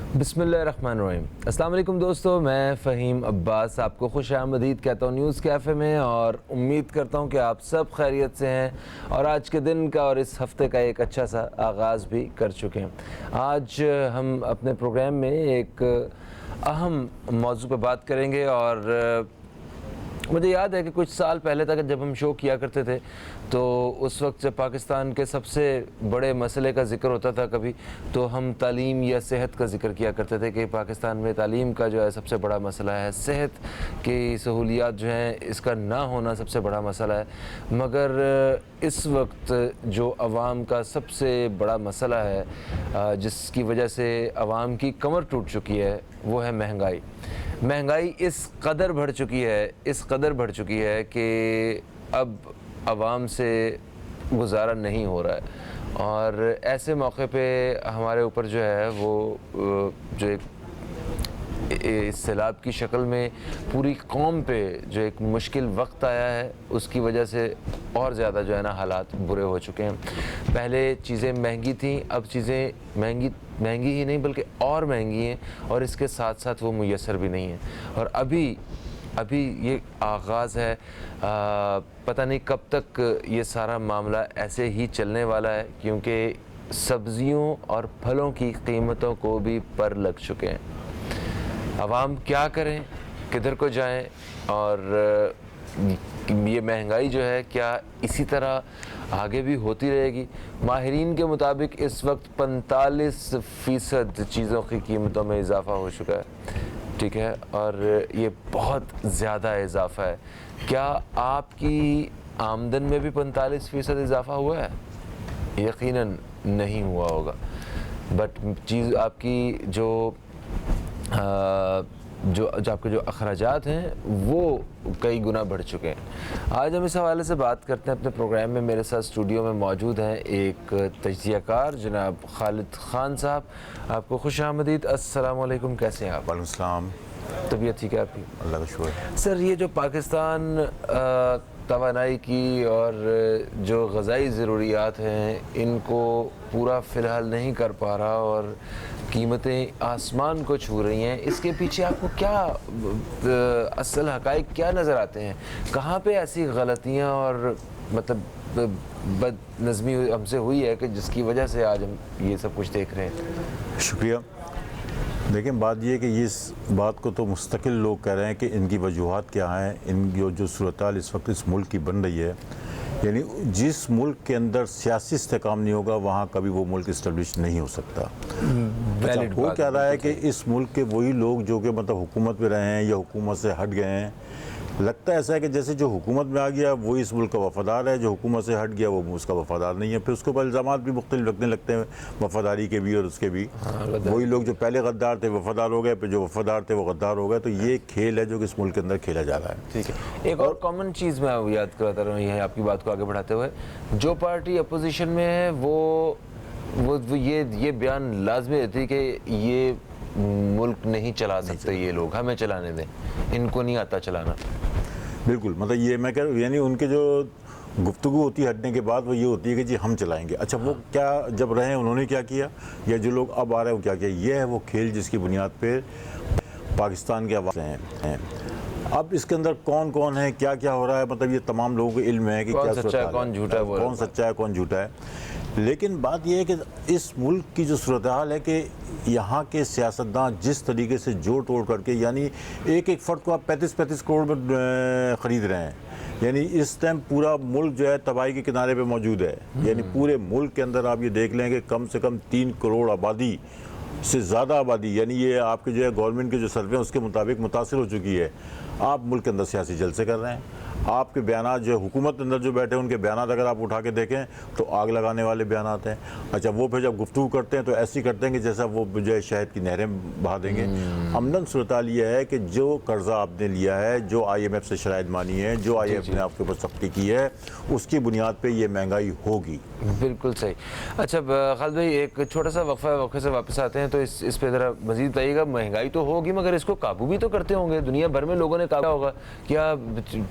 बिस्मिल्लाहिर्रहमानिर्रहीम। अस्सलाम वालेकुम दोस्तों, मैं फ़हीम अब्बास आपको खुश आमदीद कहता हूँ न्यूज़ कैफ़े में, और उम्मीद करता हूँ कि आप सब खैरियत से हैं और आज के दिन का और इस हफ़्ते का एक अच्छा सा आगाज़ भी कर चुके हैं। आज हम अपने प्रोग्राम में एक अहम मौजू पर बात करेंगे और मुझे याद है कि कुछ साल पहले तक जब हम शो किया करते थे तो उस वक्त जब पाकिस्तान के सबसे बड़े मसले का ज़िक्र होता था कभी, तो हम तालीम या सेहत का ज़िक्र किया करते थे कि पाकिस्तान में तालीम का जो है सबसे बड़ा मसला है, सेहत की सहूलियात जो हैं इसका ना होना सबसे बड़ा मसला है। मगर इस वक्त जो आवाम का सबसे बड़ा मसला है जिसकी वजह से आवाम की कमर टूट चुकी है वो है महंगाई। महंगाई इस कदर बढ़ चुकी है कि अब आवाम से गुजारा नहीं हो रहा है, और ऐसे मौके पे हमारे ऊपर जो है वो जो एक इस सैलाब की शक्ल में पूरी कौम पे जो एक मुश्किल वक्त आया है उसकी वजह से और ज़्यादा जो है ना हालात बुरे हो चुके हैं। पहले चीज़ें महंगी थीं, अब चीज़ें महंगी ही नहीं बल्कि और महंगी हैं, और इसके साथ साथ वो मुयस्सर भी नहीं है। और अभी ये आगाज़ है, पता नहीं कब तक ये सारा मामला ऐसे ही चलने वाला है, क्योंकि सब्ज़ियों और फलों की कीमतों को भी पर लग चुके हैं। आवाम क्या करें, किधर को जाएं, और ये महंगाई जो है क्या इसी तरह आगे भी होती रहेगी? माहिरीन के मुताबिक इस वक्त 45% चीज़ों की कीमतों में इजाफ़ा हो चुका है, ठीक है, और ये बहुत ज़्यादा इजाफ़ा है। क्या आपकी आमदन में भी 45% इजाफ़ा हुआ है? यकीनन नहीं हुआ होगा, बट चीज़ आपकी जो आपके जो अखराजात हैं वो कई गुना बढ़ चुके हैं। आज हम इस हवाले से बात करते हैं अपने प्रोग्राम में। मेरे साथ स्टूडियो में मौजूद हैं एक तज्ज़ियाकार जनाब खालिद खान साहब। आपको खुश आमदीद। अस्सलाम वालेकुम, कैसे हैं आप? वालेकुम सलाम। तबीयत ठीक है आपकी? अल्लाह का शुक्र। सर, ये जो पाकिस्तान तवानाई की और जो ग़िज़ाई ज़रूरियात हैं इनको पूरा फ़िलहाल नहीं कर पा रहा और कीमतें आसमान को छू रही हैं, इसके पीछे आपको क्या असल हक़ाइक़ क्या नज़र आते हैं? कहाँ पे ऐसी गलतियाँ और मतलब बदनज़मी हमसे हुई है कि जिसकी वजह से आज हम ये सब कुछ देख रहे हैं? शुक्रिया। देखिए, बात ये है कि इस बात को तो मुस्तकिल लोग कह रहे हैं कि इनकी वजूहात क्या हैं। इन जो सूरत-ए-हाल इस वक्त इस मुल्क की बन रही है, यानी जिस मुल्क के अंदर सियासी इस्तेहकाम नहीं होगा वहाँ कभी वो मुल्क इस्टेब्लिश नहीं हो सकता। वो क्या रहा है कि इस मुल्क के वही लोग जो कि मतलब हुकूमत में रहे हैं या हुकूमत से हट गए हैं, लगता है ऐसा है कि जैसे जो हुकूमत में आ गया वो इस मुल्क का वफ़ादार है, जो हुकूमत से हट गया वो उसका वफ़ादार नहीं है। फिर उसके ऊपर इल्ज़ामात भी मुख्तलिफ लगने लगते हैं, वफ़ादारी के भी और उसके भी। वही लोग जो पहले गद्दार थे वफ़ादार हो गए, फिर जो वफ़ादार थे वो गद्दार हो गए। तो ये खेल है जो कि इस मुल्क के अंदर खेला जा रहा है। ठीक है। एक और कॉमन चीज़ मैं याद कराता रहा हूँ, ये है आपकी बात को आगे बढ़ाते हुए, जो पार्टी अपोजिशन में है वो ये बयान लाजमी रहती है कि ये मुल्क नहीं चला सकते, ये लोग हमें चलाने दें, इनको नहीं आता चलाना। बिल्कुल, मतलब ये मैं कह रहा हूँ, यानी उनके जो गुफ्तगू होती है हटने के बाद वो ये होती है कि जी हम चलाएंगे। अच्छा, वो क्या जब रहे उन्होंने क्या किया, या जो लोग अब आ रहे हैं वो क्या किया? ये है वो खेल जिसकी बुनियाद पे पाकिस्तान के आवाज़ हैं। अब इसके अंदर कौन कौन है, क्या क्या हो रहा है, मतलब ये तमाम लोगों को इल्म है कि क्या सच्चा है, कौन झूठा है, कौन सच्चा है कौन झूठा है। लेकिन बात यह है कि इस मुल्क की जो सूरत-ए-हाल है कि यहाँ के सियासतदान जिस तरीके से जोड़ तोड़ करके, यानी एक एक फ़र्द को आप 35-35 करोड़ में ख़रीद रहे हैं। यानी इस टाइम पूरा मुल्क जो है तबाही के किनारे पे मौजूद है। यानी पूरे मुल्क के अंदर आप ये देख लें कि कम से कम 3 करोड़ आबादी से ज़्यादा आबादी, यानी ये आपके जो है गवर्नमेंट के जो सर्वे हैं उसके मुताबिक मुतासिर हो चुकी है। आप मुल्क के अंदर सियासी जलसे कर रहे हैं। आपके बयानात जो हुकूमत के अंदर जो बैठे हैं उनके बयानात अगर आप उठा के देखें तो आग लगाने वाले बयानात हैं। अच्छा, वो फिर जब गुफ्तगू करते हैं तो ऐसी करते हैं कि जैसा वो जो है शहद की नहरें बहा देंगे। अमदन सूरत-ए-हाल ये है कि जो कर्जा आपने लिया है, जो IMF से शराइत मानी है, जो IMF ने आपके ऊपर सख्ती की है, उसकी बुनियाद पर ये महंगाई होगी। बिल्कुल सही। अच्छा खालिद भाई, एक छोटा सा वक्फे से वापस आते हैं तो इस पे ज़रा मज़ीद बताइएगा। महंगाई तो होगी मगर इसको काबू भी तो करते होंगे, दुनिया भर में लोगों ने काबू होगा क्या?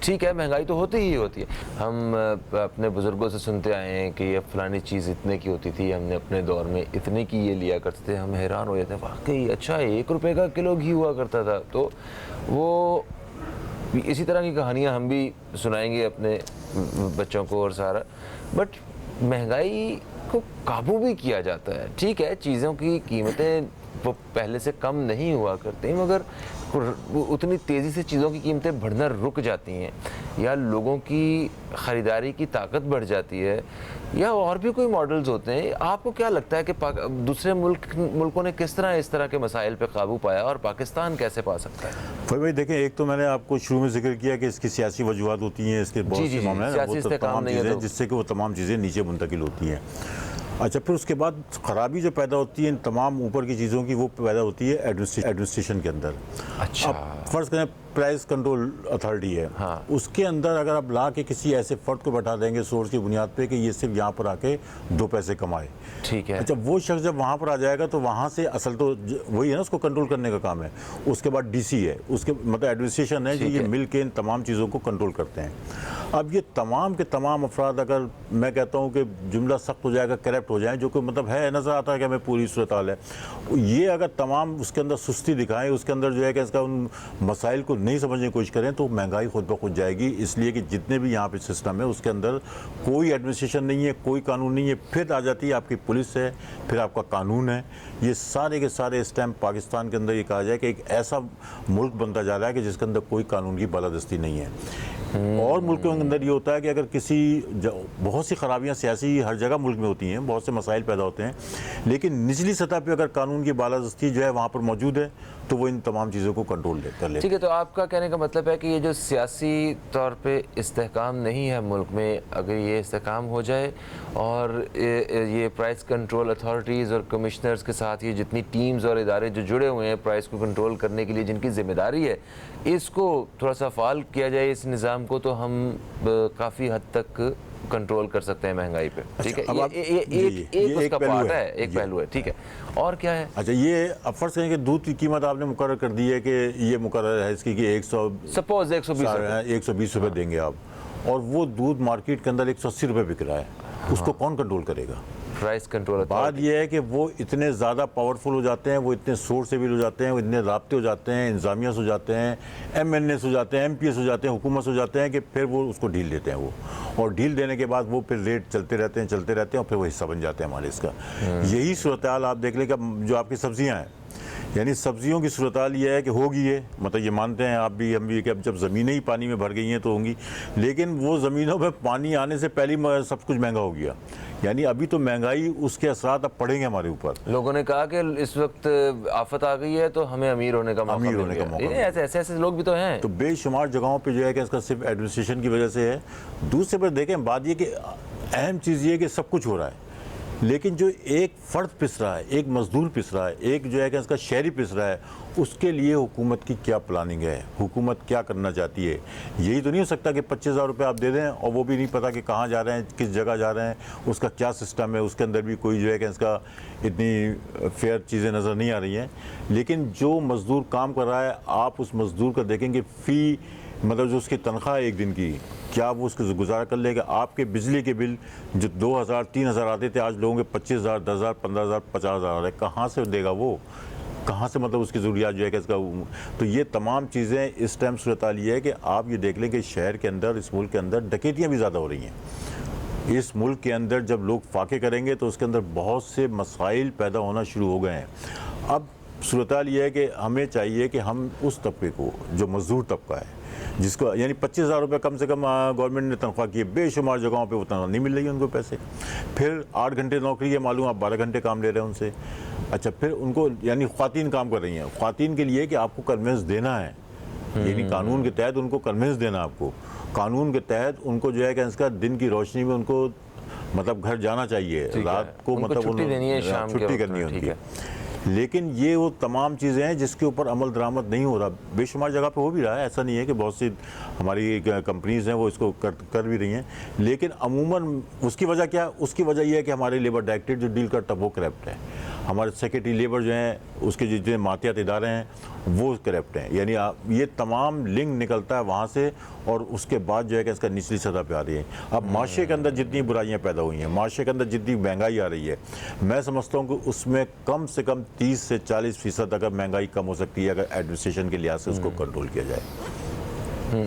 ठीक है, महंगाई तो होती ही होती है। हम अपने बुजुर्गों से सुनते आए हैं कि ये फलानी चीज़ इतने की होती थी, हमने अपने दौर में इतने की ये लिया करते थे, हम हैरान हो जाते हैं, वाकई अच्छा 1 रुपये का किलो घी हुआ करता था। तो वो इसी तरह की कहानियाँ हम भी सुनाएंगे अपने बच्चों को और सारा। बट महंगाई को काबू भी किया जाता है, ठीक है, चीज़ों की कीमतें वो पहले से कम नहीं हुआ करती, मगर उतनी तेज़ी से चीज़ों की कीमतें बढ़ना रुक जाती हैं, या लोगों की ख़रीदारी की ताकत बढ़ जाती है, या और भी कोई मॉडल्स होते हैं। आपको क्या लगता है कि दूसरे मुल्कों ने किस तरह इस तरह के मसाइल पे काबू पाया और पाकिस्तान कैसे पा सकता है? भाई देखें, एक तो मैंने आपको शुरू में जिक्र किया कि इसकी सियासी वजूहत होती हैं, इसके बहुत से मामले हैं, वो तो तमाम चीज़ें जिससे कि वो तमाम चीज़ें नीचे मुंतकिल होती हैं। अच्छा, फिर उसके बाद ख़राबी जो पैदा होती है इन तमाम ऊपर की चीज़ों की, वो पैदा होती है एडमिनिस्ट्रेशन के अंदर। अच्छा, अब फ़र्ज़ करें प्राइस कंट्रोल अथॉरिटी है, हाँ। उसके अंदर अगर आप ला के किसी ऐसे फ़र्द को बैठा देंगे सोर्स की बुनियाद पे कि ये सिर्फ यहाँ पर आके 2 पैसे कमाए, ठीक है। अच्छा, वो शख्स जब वहाँ पर आ जाएगा तो वहाँ से असल तो वही है ना, उसको कंट्रोल करने का काम है। उसके बाद डीसी है, उसके मतलब एडमिनिस्ट्रेशन है, जो ये मिल के इन तमाम चीज़ों को कंट्रोल करते हैं। अब ये तमाम के तमाम अफराद, अगर मैं कहता हूँ कि जुमला सख्त हो जाएगा, करप्ट हो जाए, जो कि मतलब है, नज़र आता है कि हमें पूरी सूरत हाल है, ये अगर तमाम उसके अंदर सुस्ती दिखाएं, उसके अंदर जो है कि इसका उन मसाइल को नहीं समझने की कोशिश करें, तो महंगाई खुद ब खुद जाएगी। इसलिए कि जितने भी यहाँ पे सिस्टम है उसके अंदर कोई एडमिनिस्ट्रेशन नहीं है, कोई कानून नहीं है। फिर आ जाती है आपकी पुलिस है, फिर आपका कानून है। ये सारे के सारे इस टाइम पाकिस्तान के अंदर ये कहा जाए कि एक ऐसा मुल्क बनता जा रहा है कि जिसके अंदर कोई कानून की बालादस्ती नहीं है। और मुल्कों के अंदर ये होता है कि अगर किसी बहुत सी खराबियां सियासी हर जगह मुल्क में होती हैं, बहुत से मसाइल पैदा होते हैं, लेकिन निचली सतह पे अगर कानून की बालादस्ती जो है वहाँ पर मौजूद है तो वो इन तमाम चीज़ों को कंट्रोल कर ले। ठीक है, तो आपका कहने का मतलब है कि ये जो सियासी तौर पे इस्तेहकाम नहीं है मुल्क में, अगर ये इस्तेहकाम हो जाए और ये प्राइस कंट्रोल अथॉरिटीज़ और कमिश्नर्स के साथ ये जितनी टीम्स और इदारे जो जुड़े हुए हैं प्राइस को कंट्रोल करने के लिए, जिनकी जिम्मेदारी है, इसको थोड़ा सा फाल किया जाए इस निज़ाम को, तो हम काफ़ी हद तक कंट्रोल कर सकते हैं महंगाई पे। ठीक है, ये उसका पार्ट है, एक पहलू है। ठीक है, और क्या है? अच्छा, ये अब फर्ज करें कि दूध की कीमत आपने मुकर्रर कर दी है कि ये मुकर्रर है इसकी कि 120 रुपये देंगे आप, और वो दूध मार्केट के अंदर 180 रुपये बिक रहा है, उसको कौन कंट्रोल करेगा? Price control. बात यह है कि वो इतने ज़्यादा पावरफुल हो जाते हैं, वो इतने सोर्स से भी हो जाते हैं, वो इतने राब्ते हो जाते हैं, इंतजामिया हो जाते हैं, MNS हो जाते हैं, MPS हो जाते हैं, हुकूमत हो जाते हैं, कि फिर वो उसको ढील देते हैं। वो और ढील देने के बाद वो फिर रेट चलते रहते हैं और फिर वो हिस्सा बन जाते हैं हमारे इसका। यही सूरत हाल आप देख लें कि जो आपकी सब्जियाँ हैं, यानी सब्जियों की सूरत हाल ये है कि होगी, ये मतलब ये मानते हैं आप भी, हम भी, कि अब जब ज़मीनें ही पानी में भर गई हैं तो होंगी, लेकिन वो ज़मीनों में पानी आने से पहले ही सब कुछ महंगा हो गया। यानी अभी तो महंगाई, उसके असरात अब पड़ेंगे हमारे ऊपर। लोगों ने कहा कि इस वक्त आफत आ गई है तो हमें अमीर होने का मौका। ऐसे लोग भी तो हैं। तो बेशुमार जगहों पे जो है कि इसका सिर्फ एडमिनिस्ट्रेशन की वजह से है। दूसरे पर देखें, बात ये कि अहम चीज़ ये कि सब कुछ हो रहा है, लेकिन जो एक फ़र्द पिस रहा है, एक मजदूर पिस रहा है, एक जो है कि इसका शहरी पिस रहा है, उसके लिए हुकूमत की क्या प्लानिंग है, हुकूमत क्या करना चाहती है? यही तो नहीं हो सकता कि 25,000 रुपये आप दे दें और वो भी नहीं पता कि कहाँ जा रहे हैं, किस जगह जा रहे हैं, उसका क्या सिस्टम है, उसके अंदर भी कोई जो है कि इसका इतनी फेयर चीज़ें नज़र नहीं आ रही हैं। लेकिन जो मज़दूर काम कर रहा है, आप उस मज़दूर का देखेंगे फ़ी, मतलब जो उसकी तनख्वाह एक दिन की, क्या वो उसको गुजारा कर लेगा? आपके बिजली के बिल जो 2,000 3,000 आते थे, आज लोगों के 25,000 10,000 15,000 50,000 आ रहे हैं। कहाँ से देगा वो? कहाँ से मतलब उसकी ज़रूरियात जो है कि इसका? तो ये तमाम चीज़ें इस टाइम सूरत हाल ये है कि आप ये देख लें कि शहर के अंदर, इस मुल्क के अंदर डकैतियाँ भी ज़्यादा हो रही हैं। इस मुल्क के अंदर जब लोग फाके करेंगे तो उसके अंदर बहुत से मसाइल पैदा होना शुरू हो गए हैं। अब सूरत हाल ये है कि हमें चाहिए कि हम उस तबके को, जो मजदूर तबका है, जिसको यानी 25,000 रुपये कम से कम गवर्नमेंट ने तनख्वाह की है, बेशुमार जगहों पे वो तनख्वाह नहीं मिल रही है उनको पैसे। फिर 8 घंटे नौकरी है, मालूम आप 12 घंटे काम ले रहे हैं उनसे। अच्छा, फिर उनको यानी ख्वातीन काम कर रही हैं, ख्वातीन के लिए कि आपको कन्वेंस देना है, यानी कानून के तहत उनको कन्वेंस देना, आपको कानून के तहत उनको जो है कि इसका दिन की रोशनी में उनको मतलब घर जाना चाहिए, रात को मतलब छुट्टी करनी है उनकी। लेकिन ये वो तमाम चीज़ें हैं जिसके ऊपर अमल दरामद नहीं हो रहा। बेशुमार जगह पे हो भी रहा है, ऐसा नहीं है कि बहुत सी हमारी कंपनीज़ हैं वो इसको कर भी रही हैं, लेकिन अमूमन उसकी वजह क्या है? उसकी वजह यह है कि हमारे लेबर डायरेक्टरेट जो डील करता है वो करप्ट है। हमारे सेक्रेटरी लेबर जो हैं, उसके जितने मातियात इदारे हैं वो करप्ट हैं। यानी ये तमाम लिंक निकलता है वहाँ से, और उसके बाद जो है कि इसका निचली सतह पे आ रही है। अब माशरे के अंदर जितनी बुराइयाँ पैदा हुई हैं, माशरे के अंदर जितनी महंगाई आ रही है, मैं समझता हूँ कि उसमें कम से कम 30 से 40% अगर महंगाई कम हो सकती है अगर एडमिनिस्ट्रेशन के लिहाज से उसको कंट्रोल किया जाए।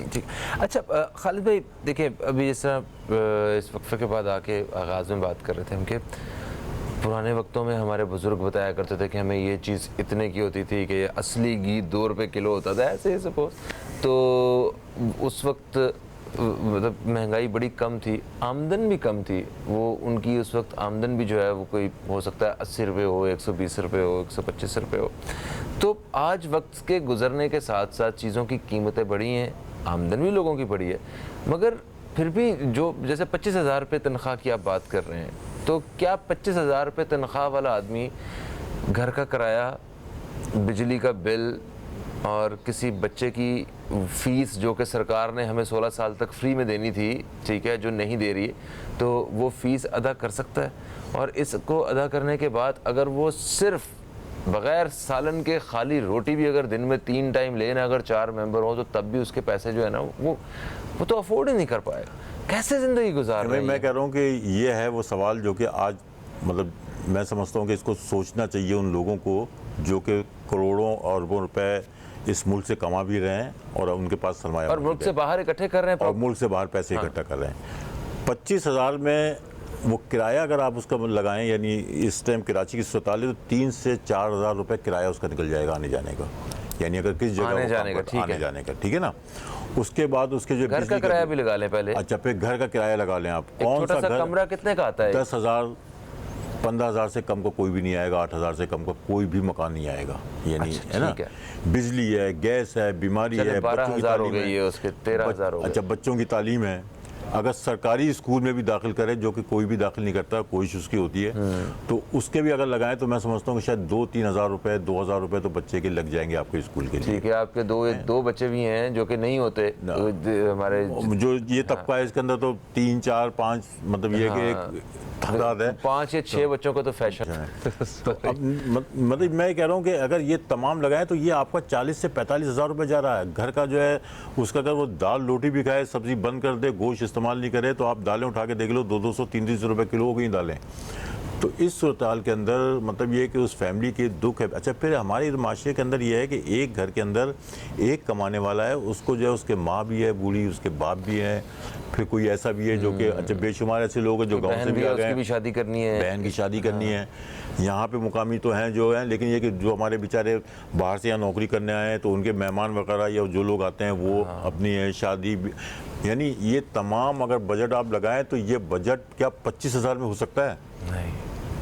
ठीक। अच्छा खालिद भाई, देखिए अभी जिस तरह इस वक्फे के बाद आके आगाज़ में बात कर रहे थे हम कि पुराने वक्तों में हमारे बुज़ुर्ग बताया करते थे कि हमें ये चीज़ इतने की होती थी कि असली घी 2 रुपये किलो होता था, ऐसे सपोज। तो उस वक्त मतलब महंगाई बड़ी कम थी, आमदन भी कम थी। वो उनकी उस वक्त आमदन भी जो है वो कोई हो सकता है 80 रुपये हो, 120 रुपये हो, 125 रुपये हो। तो आज वक्त के गुजरने के साथ साथ चीज़ों की कीमतें बढ़ी हैं, आमदन भी लोगों की बढ़ी है, मगर फिर भी जो जैसे 25,000 रुपये तनख्वाह की आप बात कर रहे हैं, तो क्या 25,000 रुपये तनख्वाह वाला आदमी घर का किराया, बिजली का बिल और किसी बच्चे की फ़ीस जो कि सरकार ने हमें 16 साल तक फ्री में देनी थी, ठीक है, जो नहीं दे रही है, तो वो फ़ीस अदा कर सकता है? और इसको अदा करने के बाद अगर वो सिर्फ बग़ैर सालन के खाली रोटी भी अगर दिन में 3 टाइम लेना, अगर 4 मेंबर हो, तो तब भी उसके पैसे जो है ना वो तो अफोर्ड ही नहीं कर पाएगा। कैसे ज़िंदगी गुजार रहे हैं? मैं कह रहा हूँ कि ये है वो सवाल जो कि आज मतलब मैं समझता हूँ कि इसको सोचना चाहिए उन लोगों को जो कि करोड़ों और अरबों रुपए इस मुल्क से कमा भी रहे हैं और उनके पास सरमाया और मुल्क से बाहर इकट्ठे कर रहे हैं, और मुल्क से बाहर पैसे इकट्ठा कर रहे हैं। 25,000 में वो किराया अगर आप उसका लगाएं, यानी इस टाइम कराची की अस्पताल है तो 3 से 4,000 रुपये किराया उसका निकल जाएगा आने जाने का। यानी अगर किस जगह आने जाने का, ठीक है ना। उसके बाद उसके जो घर का किराया भी लगा लें पहले। अच्छा, फिर घर का किराया लगा लें आप। कौन सा कमरा कितने का आता है? 10,000 15,000 से कम का कोई भी नहीं आएगा, 8,000 से कम का कोई भी मकान नहीं आएगा, यानी अच्छा, है ना। बिजली है, गैस है, बीमारी है, 12,000 हो गई है, उसके 13,000 हो गए। अच्छा, बच्चों की तालीम है। अगर सरकारी स्कूल में भी दाखिल करें, जो कि कोई भी दाखिल नहीं करता, कोशिश उसकी होती है, तो उसके भी अगर लगाएं तो मैं समझता हूँ कि शायद 2-3 हज़ार रुपये, 2,000 रुपये तो बच्चे के लग जाएंगे आपके स्कूल के लिए। ठीक है, आपके दो बच्चे भी हैं जो कि नहीं होते हमारे, जो ये तबका है इसके अंदर तो 3, 4, 5 मतलब ये कि एक तादाद है। 5 या 6 बच्चों को तो फैशन है। मतलब मैं कह रहा हूँ कि अगर ये तमाम लगाए तो ये आपका 40 से 45,000 रुपये जा रहा है। घर का जो है उसका अगर वो दाल रोटी भी खाए, सब्जी बंद कर दे, गोश्त इस्तेमाल नहीं करे, तो आप दालें उठा के देख लो 200, 300 रुपये किलो हो गई दालें। तो इस सूरत हाल के अंदर मतलब ये है कि उस फैमिली के दुख है। अच्छा, फिर हमारे माशरे के अंदर ये है कि एक घर के अंदर एक कमाने वाला है, उसको जो है उसके माँ भी है बूढ़ी, उसके बाप भी हैं, फिर कोई ऐसा भी है जो कि अच्छा बेशुमार ऐसे लोग हैं जो गाँव से भी आ गए, उसकी भी शादी करनी है, बहन की शादी करनी है। यहाँ पे मुकामी तो हैं जो हैं, लेकिन ये कि जो हमारे बेचारे बाहर से यहाँ नौकरी करने आए हैं तो उनके मेहमान वगैरह या जो लोग आते हैं वो अपनी शादी, यानी ये तमाम अगर बजट आप लगाएं तो ये बजट क्या 25,000 में हो सकता है? नहीं,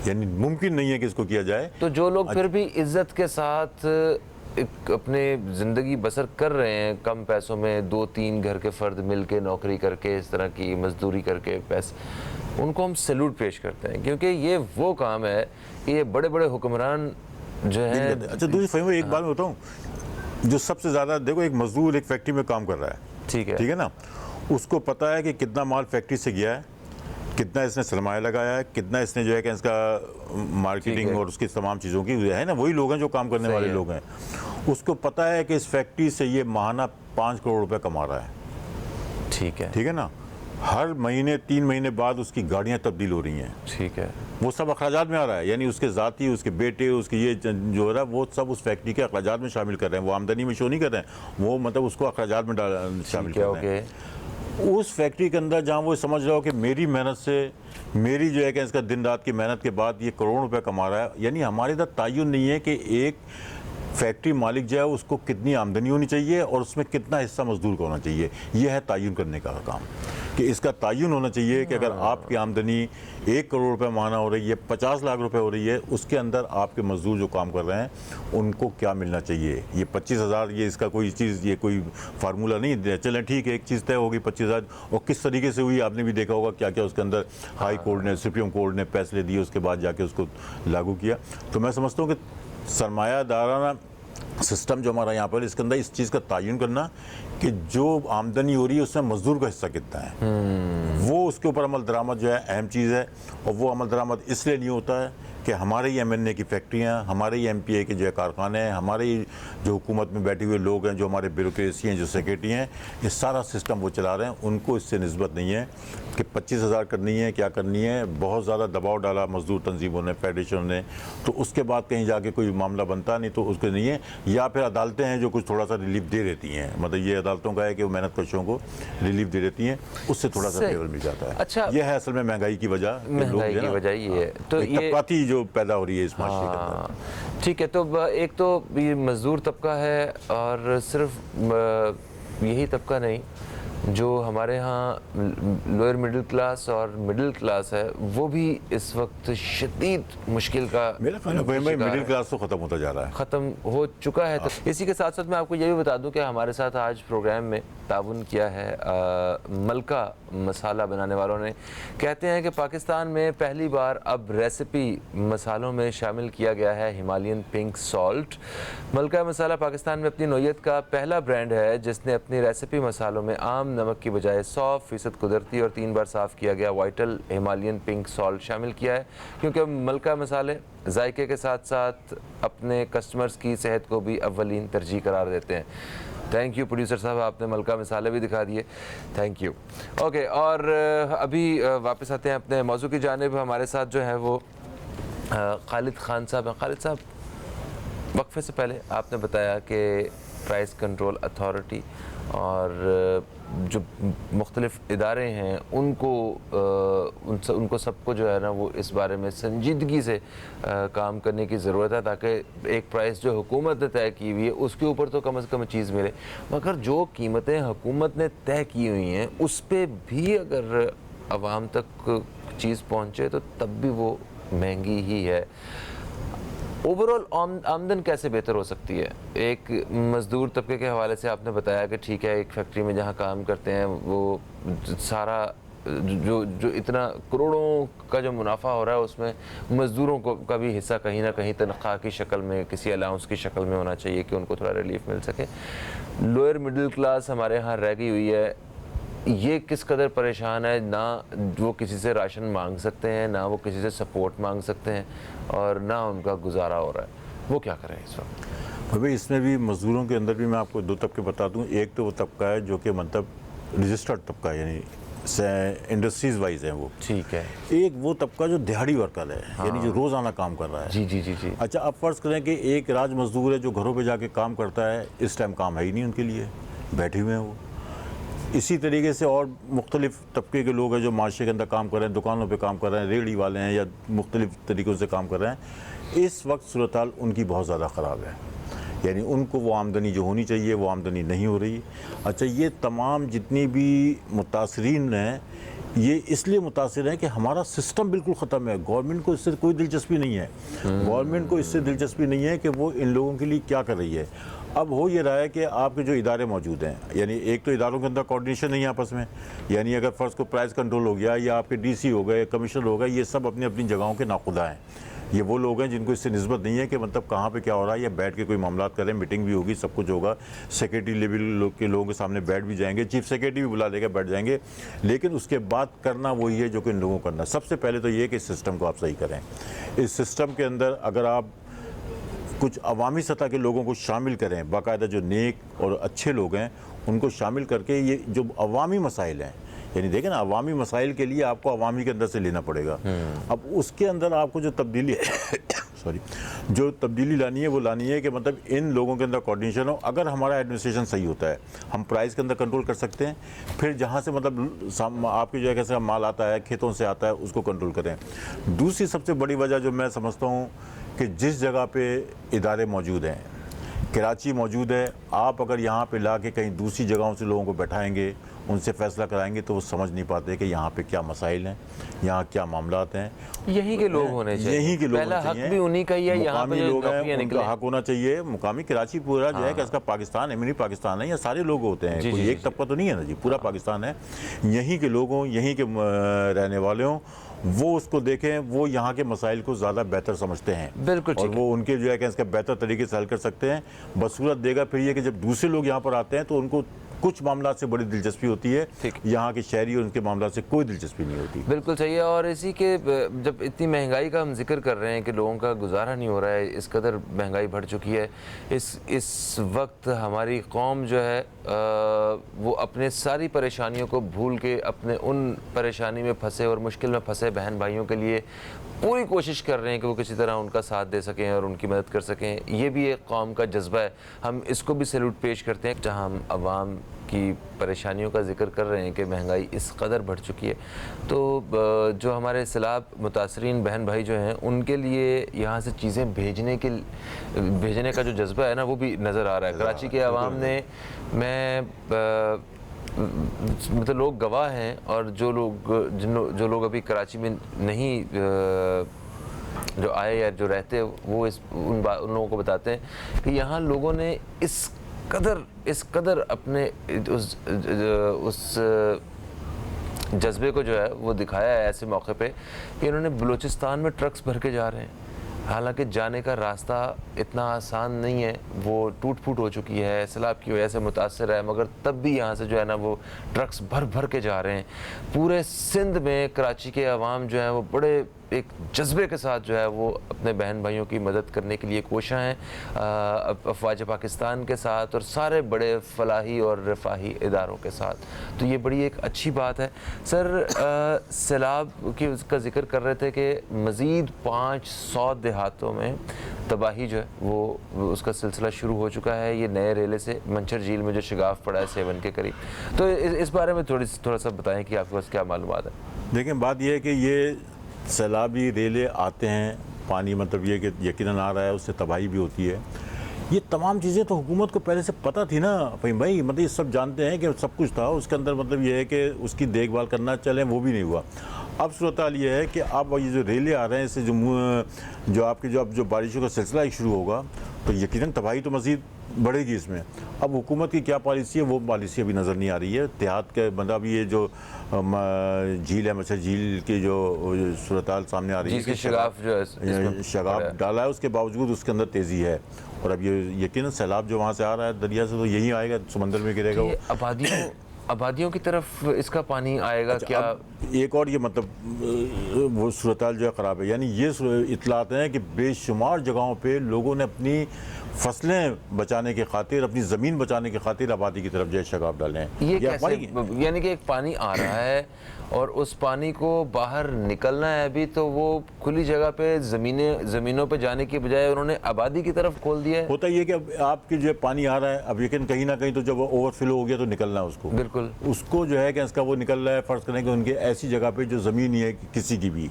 यानी मुमकिन नहीं है कि इसको किया जाए। तो जो लोग फिर भी इज्जत के साथ एक अपने ज़िंदगी बसर कर रहे हैं कम पैसों में, 2-3 घर के फ़र्द मिल के नौकरी करके, इस तरह की मजदूरी करके पैसे, उनको हम सैल्यूट पेश करते हैं, क्योंकि ये वो काम है कि ये बड़े बड़े हुक्मरान जो है। अच्छा, दूसरी फहीम एक बात मैं बताऊँ, जो सबसे ज़्यादा देखो, एक मजदूर एक फैक्ट्री में काम कर रहा है, ठीक है ना, उसको पता है कि कितना माल फैक्ट्री से गया है, कितना इसने सरमाया लगाया है, कितना इसने जो है कि इसका मार्केटिंग और उसकी तमाम चीज़ों की है ना, वही लोग हैं जो काम करने वाले लोग हैं। उसको पता है कि इस फैक्ट्री से ये माहाना 5 करोड़ रुपए कमा रहा है, ठीक है ना। हर महीने 3 महीने बाद उसकी गाड़ियाँ तब्दील हो रही हैं, ठीक है, वो सब अखराजात में आ रहा है, यानी उसके ज़ाती, उसके बेटे, उसके ये जो हो रहा है वो सब उस फैक्ट्री के अखराजात में शामिल कर रहे हैं। वो आमदनी में शो नहीं कर रहे हैं, वो मतलब उसको अखराजात में शामिल कर रहे हैं। उस फैक्ट्री के अंदर जहाँ वो समझ रहा हो कि मेरी मेहनत से, मेरी जो है कि इसका दिन रात की मेहनत के बाद ये करोड़ों रुपए कमा रहा है, यानी हमारे इधर तायुन नहीं है कि एक फैक्ट्री मालिक जो है उसको कितनी आमदनी होनी चाहिए और उसमें कितना हिस्सा मजदूर का होना चाहिए। यह है तायुन करने का काम, कि इसका तायुन होना चाहिए कि अगर आपकी आमदनी 1 करोड़ रुपए माहाना हो रही है, 50 लाख रुपए हो रही है, उसके अंदर आपके मजदूर जो काम कर रहे हैं उनको क्या मिलना चाहिए। ये 25,000 ये इसका कोई चीज़, ये कोई फार्मूला नहीं है। चलें ठीक है, एक चीज़ तय होगी 25,000, और किस तरीके से हुई आपने भी देखा होगा, क्या क्या उसके अंदर हाई कोर्ट ने, सुप्रीम कोर्ट ने फैसले दिए, उसके बाद जाके उसको लागू किया। तो मैं समझता हूँ कि सरमायादाराना सिस्टम जो हमारा यहाँ पर, इसके अंदर इस चीज़ का तयन करना कि जो आमदनी हो रही है उसमें मजदूर का हिस्सा कितना है, वो उसके ऊपर अमल दरामद जो है अहम चीज़ है। और वो अमल दरामद इसलिए नहीं होता है कि हमारे ही MNA की फैक्ट्रियाँ, हमारे ही MPA के जो है कारखाने हैं, हमारे ही जो हुकूमत में बैठे हुए लोग हैं, जो हमारे ब्यूरोक्रेसी हैं, जो सेक्रेटरी हैं, ये सारा सिस्टम वो चला रहे हैं। उनको इससे निस्बत नहीं है कि 25,000 करनी है, क्या करनी है। बहुत ज़्यादा दबाव डाला मजदूर तंजीमों ने, फेडरेशन ने, तो उसके बाद कहीं जाके कोई मामला बनता नहीं, तो उसके नहीं है। या फिर अदालतें हैं जो कुछ थोड़ा सा रिलीफ दे देती हैं, मतलब ये अदालतों का है कि वो मेहनत कशों को रिलीफ दे देती हैं, उससे थोड़ा सा फेवर मिल जाता है। अच्छा, ये है असल में महंगाई की वजह, महंगाई की वजह ये है। तो ये तबकाती जो पैदा हो रही है इस माशरे के अंदर। हाँ, ठीक है। तो एक तो ये मजदूर तबका है, और सिर्फ यही तबका नहीं, जो हमारे यहाँ लोअर मिडिल क्लास और मिडिल क्लास है, वो भी इस वक्त शदीद मुश्किल का मेरा ख्याल है भाई मिडिल क्लास तो ख़त्म होता जा रहा है, ख़त्म हो चुका है। तो इसी के साथ साथ मैं आपको ये भी बता दूं कि हमारे साथ आज प्रोग्राम में ताउन किया है मलका मसाला बनाने वालों ने। कहते हैं कि पाकिस्तान में पहली बार अब रेसिपी मसालों में शामिल किया गया है हिमालयन पिंक सॉल्ट। मलका मसाला पाकिस्तान में अपनी नौयत का पहला ब्रांड है जिसने अपनी रेसिपी मसालों में आम नमक की बजाय 100% कुदरती और 3 बार साफ़ किया गया वाइटल हिमालयन पिंक सॉल्ट शामिल किया है, क्योंकि मलका मसाले जायके के साथ साथ अपने कस्टमर्स की सेहत को भी अव्वलीन तरजीह करार देते हैं। थैंक यू प्रोड्यूसर साहब, आपने मलका मसाले भी दिखा दिए, थैंक यू। ओके, और अभी वापस आते हैं अपने मौजू की जानिब। हमारे साथ जो है वो खालिद खान साहब हैं। खालिद साहब, वक्फे से पहले आपने बताया कि प्राइस कंट्रोल अथॉरिटी और जो मुख्तलिफ इदारे हैं उनको सबको जो है ना वो इस बारे में संजीदगी से काम करने की ज़रूरत है, ताकि एक प्राइस जो हुकूमत ने तय की हुई है उसके ऊपर तो कम से कम चीज़ मिले। मगर जो कीमतें हुकूमत ने तय की हुई हैं उस पर भी अगर आवाम तक चीज़ पहुँचे तो तब भी वो महंगी ही है। ओवरऑल आमदन कैसे बेहतर हो सकती है? एक मज़दूर तबके के हवाले से आपने बताया कि ठीक है, एक फैक्ट्री में जहाँ काम करते हैं वो सारा जो इतना करोड़ों का जो मुनाफा हो रहा है उसमें मज़दूरों को का भी हिस्सा कहीं ना कहीं तनख्वाह की शक्ल में, किसी अलाउंस की शक्ल में होना चाहिए कि उनको थोड़ा रिलीफ मिल सके। लोअर मिडिल क्लास हमारे यहाँ रह गई हुई है, ये किस कदर परेशान है, ना वो किसी से राशन मांग सकते हैं, ना वो किसी से सपोर्ट मांग सकते हैं, और ना उनका गुजारा हो रहा है, वो क्या करें इस वक्त? भाई इसमें भी मज़दूरों के अंदर भी मैं आपको 2 तबके बता दूं। एक तो वो तबका है जो कि मतलब रजिस्टर्ड तबका है, यानी इंडस्ट्रीज वाइज है वो, ठीक है। एक वो तबका जो दिहाड़ी वर्कर है, यानी जो रोज़ाना काम कर रहा है। जी जी जी जी। अच्छा, अब फ़र्ज़ करें कि एक राज मज़दूर है जो घरों पे जाके काम करता है, इस टाइम काम है ही नहीं उनके लिए, बैठे हुए हैं वो। इसी तरीके से और मुख्तलिफ तबके के लोग हैं जो माशरे के अंदर काम कर रहे हैं, दुकानों पे काम कर रहे हैं, रेहड़ी वाले हैं या मुख्तलिफ तरीक़ों से काम कर रहे हैं। इस वक्त सूरत हाल उनकी बहुत ज़्यादा ख़राब है, यानी उनको वो आमदनी जो होनी चाहिए वो आमदनी नहीं हो रही। अच्छा, ये तमाम जितनी भी मुतासरीन हैं ये इसलिए मुतासिर हैं कि हमारा सिस्टम बिल्कुल ख़त्म है। गवर्नमेंट को इससे कोई दिलचस्पी नहीं है, गवर्नमेंट को इससे दिलचस्पी नहीं है कि वो इन लोगों के लिए क्या कर रही है। अब हो ये रहा है कि आपके जो इदारे मौजूद हैं, यानी एक तो इदारों के अंदर कोऑर्डिनेशन नहीं है आपस में, यानी अगर फ़र्ज़ को प्राइस कंट्रोल हो गया या आपके DC हो गए, कमिश्नर हो गए, ये सब अपनी अपनी जगहों के नाखुदा हैं। ये वो लोग हैं जिनको इससे निस्बत नहीं है कि मतलब कहाँ पे क्या हो रहा है, या बैठ के कोई मामला करें, मीटिंग भी होगी, सब कुछ होगा, सेक्रेटरी लेवल के लोगों के सामने बैठ भी जाएंगे, चीफ सेक्रेटरी भी बुला लेकर बैठ जाएंगे, लेकिन उसके बाद करना वही है जो कि इन लोगों को करना। सबसे पहले तो ये है कि इस सिस्टम को आप सही करें। इस सिस्टम के अंदर अगर आप कुछ अवामी सतह के लोगों को शामिल करें, बाकायदा जो नेक और अच्छे लोग हैं उनको शामिल करके, ये जो अवामी मसाइल हैं, यानी देखें ना, अवामी मसाइल के लिए आपको अवामी के अंदर से लेना पड़ेगा। अब उसके अंदर आपको जो तब्दीली जो तब्दीली लानी है वो लानी है कि मतलब इन लोगों के अंदर कोऑर्डिनेशन हो। अगर हमारा एडमिनिस्ट्रेशन सही होता है, हम प्राइस के अंदर कंट्रोल कर सकते हैं, फिर जहाँ से मतलब आपकी जो है कैसे माल आता है, खेतों से आता है, उसको कंट्रोल करें। दूसरी सबसे बड़ी वजह जो मैं समझता हूँ कि जिस जगह पे इदारे मौजूद हैं, कराची मौजूद है, आप अगर यहाँ पे ला के कहीं दूसरी जगहों से लोगों को बैठाएंगे, उनसे फैसला कराएंगे, तो वो समझ नहीं पाते कि यहाँ पे क्या मसाइल हैं, यहाँ क्या मामलात हैं। यहीं के लोग होने चाहिए, यहीं के लोग पहला हक भी उन्हीं का ही है, यहाँ पे जो नौकरियां निकले, उनका हक होना चाहिए। मुकामी कराची पूरा जो है कि इसका पाकिस्तान है, मिनी पाकिस्तान है, या सारे लोग होते हैं, कोई एक तबका तो नहीं है ना जी, पूरा पाकिस्तान है। यहीं के लोग हों, यहीं के रहने वाले हों, वो उसको देखें, वो यहाँ के मसाइल को ज़्यादा बेहतर समझते हैं। बिल्कुल और ठीक वो उनके जो है कि इसका बेहतर तरीके से हल कर सकते हैं। बसूरत देगा फिर ये कि जब दूसरे लोग यहाँ पर आते हैं तो उनको कुछ मामला से बड़ी दिलचस्पी होती है, यहाँ के शहरी और उनके मामला से कोई दिलचस्पी नहीं होती। बिल्कुल सही है। और इसी के जब इतनी महंगाई का हम जिक्र कर रहे हैं कि लोगों का गुजारा नहीं हो रहा है, इस कदर महंगाई बढ़ चुकी है, इस वक्त हमारी कौम जो है वो अपने सारी परेशानियों को भूल के अपने उन परेशानी में फंसे और मुश्किल में फंसे बहन भाइयों के लिए पूरी कोशिश कर रहे हैं कि वो किसी तरह उनका साथ दे सकें और उनकी मदद कर सकें। ये भी एक कौम का जज्बा है, हम इसको भी सैल्यूट पेश करते हैं। जहाँ हम आवाम की परेशानियों का जिक्र कर रहे हैं कि महंगाई इस कदर बढ़ चुकी है, तो जो हमारे सैलाब मुतासरीन बहन भाई जो हैं उनके लिए यहाँ से चीज़ें भेजने का जो जज्बा है ना, वो भी नज़र आ रहा है। कराची के आवाम ने, मतलब लोग गवाह हैं, और जो लोग अभी कराची में नहीं जो आए या जो रहते वो उन लोगों को बताते हैं कि यहाँ लोगों ने इस कदर अपने उस जज्बे को जो है वो दिखाया है ऐसे मौके पे कि इन्होंने बलूचिस्तान में ट्रक्स भर के जा रहे हैं। हालांकि जाने का रास्ता इतना आसान नहीं है, वो टूट फूट हो चुकी है, सैलाब की वजह से मुतासर है, मगर तब भी यहाँ से जो है ना वो ट्रक्स भर के जा रहे हैं। पूरे सिंध में कराची के अवाम जो है वो बड़े एक जज्बे के साथ जो है वो अपने बहन भाइयों की मदद करने के लिए कोशियाँ हैं अफवाज पाकिस्तान के साथ और सारे बड़े फलाही और रफ़ाही इदारों के साथ। तो ये बड़ी एक अच्छी बात है। सर, सैलाब की उसका जिक्र कर रहे थे कि मज़ीद 500 देहातों में तबाही जो है वो उसका सिलसिला शुरू हो चुका है। ये नए रेले से मंचर झील में जो शिगाफ पड़ा है 7 के करीब, तो इस बारे में थोड़ा सा बताएं कि आपके पास क्या मालूमात है। देखिए, बात यह है कि ये सैलाबी रेले आते हैं, पानी मतलब ये कि यकीनन आ रहा है, उससे तबाही भी होती है। ये तमाम चीज़ें तो हुकूमत को पहले से पता थी ना भाई, मतलब ये सब जानते हैं कि सब कुछ था उसके अंदर। मतलब ये है कि उसकी देखभाल करना चले, वो भी नहीं हुआ। अब सूरत हाल ये है कि अब ये जो रेले आ रहे हैं, इससे जो आपकी अब जो बारिशों का सिलसिला ही शुरू होगा तो यकीनन तबाही तो मज़ीद बढ़ेगी इसमें। अब हुकूमत की क्या पॉलिसी है, वो पॉलिसी अभी नज़र नहीं आ रही है। देहात के मतलब ये जो झील है, मच्छर झील की जो सूरत हाल सामने आ रही है, शगाफ डाला है, उसके बावजूद उसके अंदर तेज़ी है। और अब ये यकीनन सैलाब जो वहाँ से आ रहा है दरिया से, तो यही आएगा, समंदर में गिरेगा वो। आबादियों की तरफ इसका पानी आएगा। अच्छा, क्या एक और ये मतलब वो सूरत हाल जो है ख़राब है। यानी ये इतलात हैं कि बेशुमार जगहों पे लोगों ने अपनी फसलें बचाने की खातिर, अपनी ज़मीन बचाने की खातिर आबादी की तरफ जो है शगाफ डाले हैं। ये कैसे? यानी कि एक पानी आ रहा है और उस पानी को बाहर निकलना है अभी, तो वो खुली जगह पे ज़मीनों पे जाने की बजाय उन्होंने आबादी की तरफ खोल दिया है। होता ये कि अब आपके जो पानी आ रहा है, अब यकीन कहीं ना कहीं तो जब ओवरफ्लो हो गया तो निकलना है उसको। बिल्कुल, उसको जो है कि इसका वो निकल रहा है, फ़र्ज़ करें कि उनके ऐसी जगह पे जो ज़मीन ही है किसी की भी,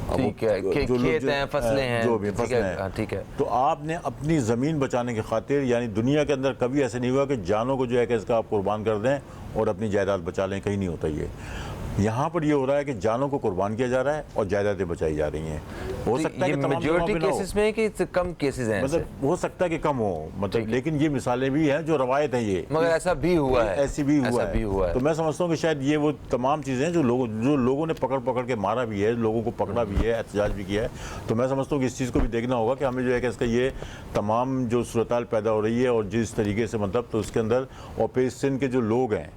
ठीक है, खेत हैं, फसलें हैं, जो भी फसलें हैं, ठीक है। तो आपने अपनी ज़मीन बचाने की खातिर, यानी दुनिया के अंदर कभी ऐसे नहीं हुआ कि जानों को जो है कि इसका आप कुर्बान कर दें और अपनी जायदाद बचा लें, कहीं नहीं होता ये। यहाँ पर ये हो रहा है कि जानों को कुर्बान किया जा रहा है और जायदादें बचाई जा रही हैं। हो सकता है कि मेजॉरिटी केसेस में कि कम केसेस हैं, मतलब हो सकता है कि कम हो, मतलब लेकिन ये मिसालें भी हैं जो रवायत है ये, मगर ऐसा भी हुआ है, ऐसी भी हुआ है। तो मैं समझता हूँ कि शायद ये वो तमाम चीज़ें जो लोगों ने पकड़ के मारा भी है, लोगों को पकड़ा भी है, एहतजाज भी किया है। तो मैं समझता हूँ कि इस चीज़ को भी देखना होगा कि हमें जो है कि इसका ये तमाम जो सूरत हाल पैदा हो रही है और जिस तरीके से मतलब, तो उसके अंदर और फिर सिंध के जो लोग हैं,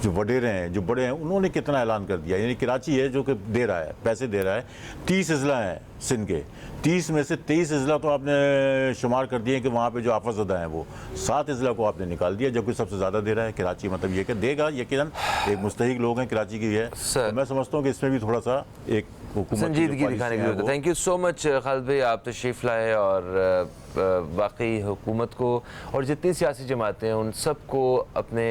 जो वडेरे हैं, जो बड़े हैं, उन्होंने कितना ऐलान कर दिया। यानी कराची है जो कि दे रहा है, पैसे दे रहा है। 30 अजला हैं सिंध के, 30 में से 23 अजला तो आपने शुमार कर दिए कि वहाँ पे जो आफतज़दा हैं वो 7 अजला को आपने निकाल दिया, जबकि सबसे ज़्यादा दे रहा है कराची। मतलब ये कि देगा, यकीनन एक मुस्तहिक लोग हैं कराची की है। तो मैं समझता हूँ कि इसमें भी थोड़ा सा एक संजीदगी दिखाने की जरूरत है। Thank you so much Khalid भाई, आप तशरीफ़ लाए और वाकई हुकूमत को और जितनी सियासी जमातें हैं उन सब को अपने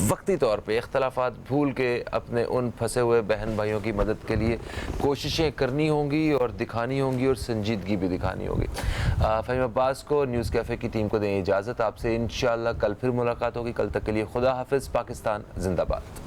वक्ती तौर पे इख्तलाफात भूल के अपने उन फंसे हुए बहन भाइयों की मदद के लिए कोशिशें करनी होंगी और दिखानी होंगी और संजीदगी भी दिखानी होगी। फ़हीम अब्बास को, न्यूज़ कैफ़े की टीम को दें इजाज़त। आपसे इंशाअल्लाह कल फिर मुलाकात होगी। कल तक के लिए खुदा हाफिज़। पाकिस्तान जिंदाबाद।